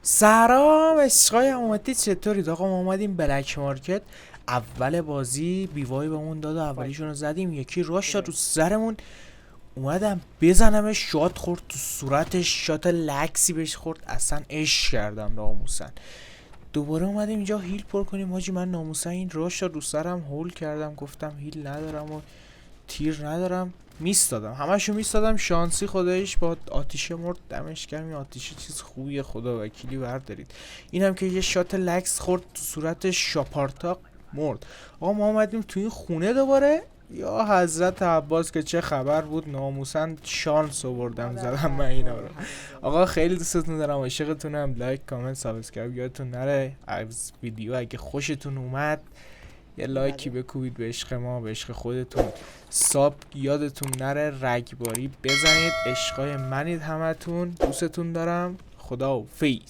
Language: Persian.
سلام عشقای اومدی چطورید آقا؟ ما اومدیم بلک مارکت. اول بازی بیوای بهمون داد و اولیشون رو زدیم، یکی راش داد رو سرمون، اومدم بزنمش، شات خورد تو صورتش، شات لکسی بهش خورد، اصلا عشق کردم ناموسن. دوباره اومدیم اینجا هیل پر کنیم. حاجی من ناموسن این راش داد رو سرم، هول کردم، گفتم هیل ندارم و تیر ندارم، میستادم، همشو میستادم. شانسی خدایش با آتیشه مرد، دمش گرم. این آتیشه چیز خوبیه، خدا وکیلی بردارید. اینم که یه شات لکس خورد تو صورت شاپارتاق، مرد. آقا ما اومدیم تو این خونه دوباره، یا حضرت عباس که چه خبر بود، ناموسن شانس آوردم زدم من اینا رو. آقا خیلی دوستتون دارم، عاشقتونم. لایک کامنت سابسکرایب یادتون نره. از ویدیو اگه خوشتون اومد یه لایکی بکوبید به عشق ما، به عشق خودتون. ساب یادتون نره، رگباری بزنید. عشقای منید همتون، دوستتون دارم. خدا حافظ.